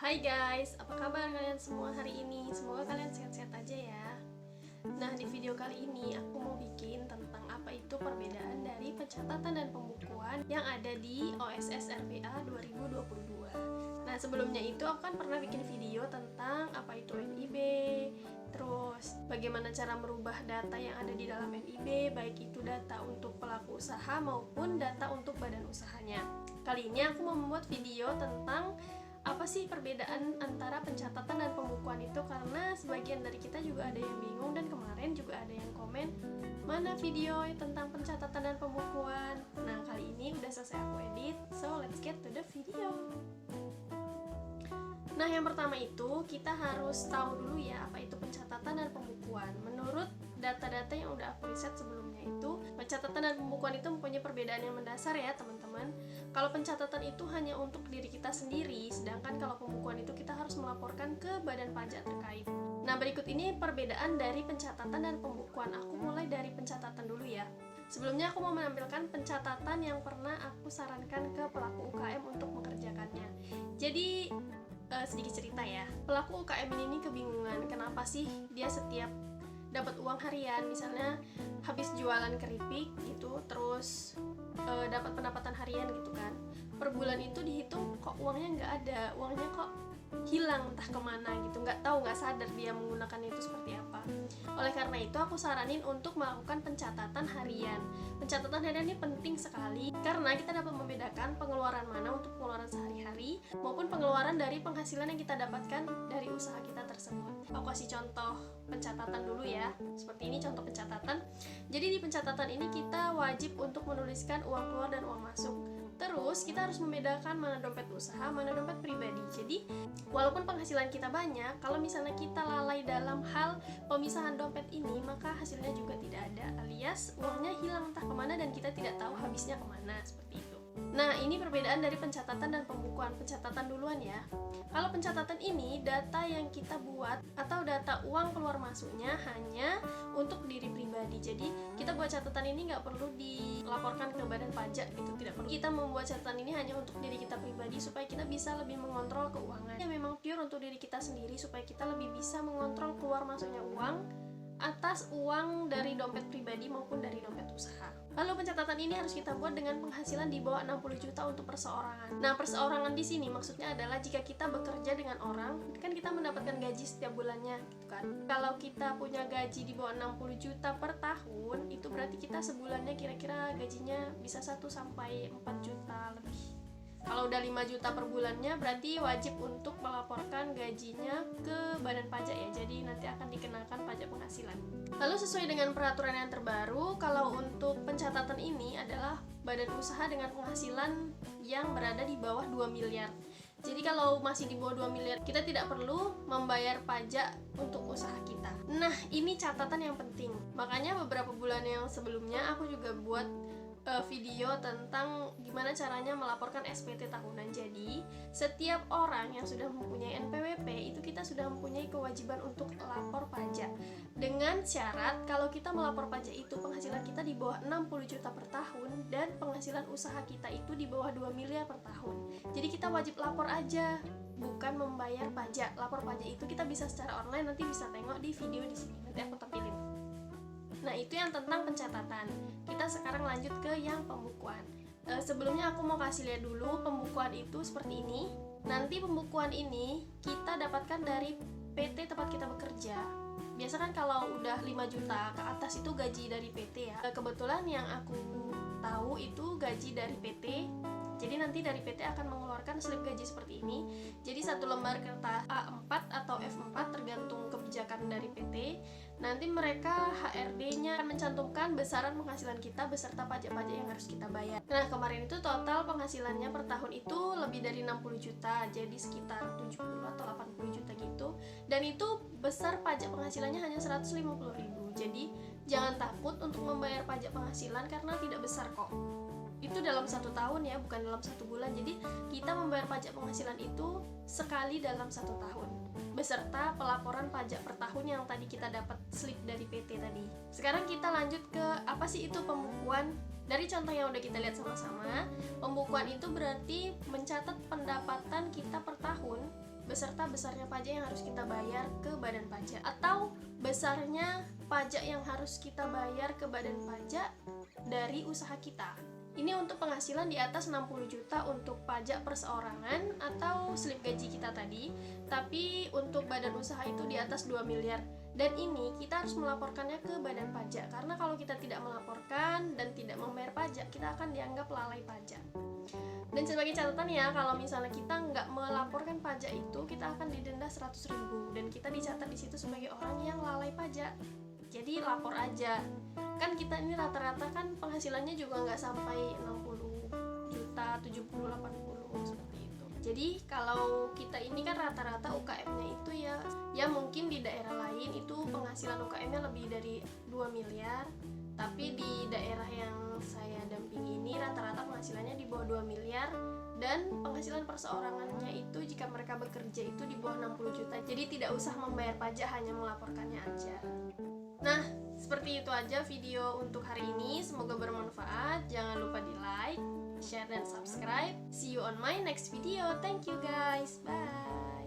Hai guys, apa kabar kalian semua hari ini? Semoga kalian sehat-sehat aja ya. Nah, di video kali ini aku mau bikin tentang apa itu perbedaan dari pencatatan dan pembukuan yang ada di OSS RPA 2022. Nah, sebelumnya itu aku kan pernah bikin video tentang apa itu NIB, terus bagaimana cara merubah data yang ada di dalam NIB, baik itu data untuk pelaku usaha maupun data untuk badan usahanya. Kali ini aku mau membuat video tentang apa sih perbedaan antara pencatatan dan pembukuan itu, karena sebagian dari kita juga ada yang bingung dan kemarin juga ada yang komen mana video tentang pencatatan dan pembukuan. Nah, kali ini udah selesai aku edit, so let's get to the video. Nah, yang pertama itu kita harus tahu dulu ya apa itu pencatatan dan pembukuan. Menurut data-data yang udah aku riset sebelumnya itu, pencatatan dan pembukuan itu mempunyai perbedaan yang mendasar ya teman-teman. Kalau pencatatan itu hanya untuk diri kita sendiri, sedangkan kalau pembukuan itu kita harus melaporkan ke badan pajak terkait. Nah, berikut ini perbedaan dari pencatatan dan pembukuan. Aku mulai dari pencatatan dulu ya. Sebelumnya aku mau menampilkan pencatatan yang pernah aku sarankan ke pelaku UKM untuk mengerjakannya. Jadi sedikit cerita ya, pelaku UKM ini kebingungan kenapa sih dia setiap dapat uang harian, misalnya habis jualan keripik gitu, terus dapat pendapatan harian gitu kan, per bulan itu dihitung kok uangnya nggak ada, uangnya kok hilang entah kemana gitu, nggak tahu, nggak sadar dia menggunakannya itu seperti apa. Oleh karena itu aku saranin untuk melakukan pencatatan harian. Pencatatan harian ini penting sekali karena kita dapat membedakan pengeluaran mana untuk pengeluaran sehari-hari maupun pengeluaran dari penghasilan yang kita dapatkan dari usaha kita tersebut. Aku kasih contoh pencatatan dulu ya. Seperti ini contoh pencatatan. Jadi di pencatatan ini kita wajib untuk menuliskan uang keluar dan uang masuk. Terus kita harus membedakan mana dompet usaha, mana dompet pribadi. Jadi walaupun penghasilan kita banyak, kalau misalnya kita lalai dalam hal pemisahan dompet ini, maka hasilnya juga tidak ada, alias uangnya hilang entah kemana dan kita tidak tahu habisnya kemana, seperti itu. Nah, ini perbedaan dari pencatatan dan pembukuan. Pencatatan duluan ya. Kalau pencatatan ini, data yang kita buat atau data uang keluar masuknya hanya untuk diri pribadi. Jadi, kita buat catatan ini nggak perlu dilaporkan ke badan pajak gitu. Tidak perlu. Kita membuat catatan ini hanya untuk diri kita pribadi supaya kita bisa lebih mengontrol keuangan. Ya, memang pure untuk diri kita sendiri supaya kita lebih bisa mengontrol keluar masuknya uang atas uang dari dompet pribadi maupun dari dompet usaha. Lalu pencatatan ini harus kita buat dengan penghasilan di bawah 60 juta untuk perseorangan. Nah, perseorangan di sini maksudnya adalah jika kita bekerja dengan orang, kan kita mendapatkan gaji setiap bulannya, gitu kan. Kalau kita punya gaji di bawah 60 juta per tahun, itu berarti kita sebulannya kira-kira gajinya bisa 1 sampai 4 juta lebih. Kalau udah 5 juta per bulannya, berarti wajib untuk melaporkan gajinya ke badan pajak ya. Jadi nanti akan dikenakan pajak penghasilan. Lalu sesuai dengan peraturan yang terbaru, kalau untuk pencatatan ini adalah badan usaha dengan penghasilan yang berada di bawah 2 miliar. Jadi kalau masih di bawah 2 miliar, kita tidak perlu membayar pajak untuk usaha kita. Nah, ini catatan yang penting. Makanya beberapa bulan yang sebelumnya aku juga buat video tentang gimana caranya melaporkan SPT tahunan. Jadi setiap orang yang sudah mempunyai NPWP itu kita sudah mempunyai kewajiban untuk lapor pajak, dengan syarat kalau kita melapor pajak itu penghasilan kita di bawah 60 juta per tahun dan penghasilan usaha kita itu di bawah 2 miliar per tahun. Jadi kita wajib lapor aja, bukan membayar pajak. Lapor pajak itu kita bisa secara online, nanti bisa tengok di video di sini, nanti aku tampilin. Nah, itu yang tentang pencatatan. Kita sekarang lanjut ke yang pembukuan. Sebelumnya aku mau kasih lihat dulu pembukuan itu seperti ini. Nanti pembukuan ini kita dapatkan dari PT tempat kita bekerja. Biasa kan kalau udah 5 juta ke atas itu gaji dari PT ya. Kebetulan yang aku tahu itu gaji dari PT. Jadi nanti dari PT akan mengeluarkan slip gaji seperti ini. Jadi satu lembar kertas A4 atau F4 tergantung kebijakan dari PT. Nanti mereka HRD-nya akan mencantumkan besaran penghasilan kita beserta pajak-pajak yang harus kita bayar. Nah, kemarin itu total penghasilannya per tahun itu lebih dari 60 juta. Jadi sekitar 70 atau 80 juta gitu. Dan itu besar pajak penghasilannya hanya 150.000. Jadi jangan takut untuk membayar pajak penghasilan karena tidak besar kok. Itu dalam 1 tahun ya, bukan dalam 1 bulan. Jadi kita membayar pajak penghasilan itu sekali dalam 1 tahun beserta pelaporan pajak per tahun yang tadi kita dapat slip dari PT tadi. Sekarang kita lanjut ke apa sih itu pembukuan. Dari contoh yang udah kita lihat sama-sama, pembukuan itu berarti mencatat pendapatan kita per tahun beserta besarnya pajak yang harus kita bayar ke Badan Pajak, atau besarnya pajak yang harus kita bayar ke Badan Pajak dari usaha kita. Ini untuk penghasilan di atas 60 juta untuk pajak perseorangan atau slip gaji kita tadi, tapi untuk badan usaha itu di atas 2 miliar. Dan ini kita harus melaporkannya ke Badan Pajak, karena kalau kita tidak melaporkan dan tidak membayar pajak, kita akan dianggap lalai pajak. Dan sebagai catatan ya, kalau misalnya kita nggak melaporkan pajak itu, kita akan didenda 100.000 dan kita dicatat di situ sebagai orang yang lalai pajak. Jadi lapor aja. Kan kita ini rata-rata kan penghasilannya juga nggak sampai 60 juta, 70, 80 seperti itu. Jadi kalau kita ini kan rata-rata UKM-nya itu ya mungkin di daerah lain itu penghasilan UKM-nya lebih dari 2 miliar. Tapi di daerah yang saya dampingi ini rata-rata penghasilannya di bawah 2 miliar, dan penghasilan perseorangannya itu jika mereka bekerja itu di bawah 60 juta. Jadi tidak usah membayar pajak, hanya melaporkannya aja. Nah, seperti itu aja video untuk hari ini. Semoga bermanfaat. Jangan lupa di like, share, dan subscribe. See you on my next video. Thank you guys. Bye.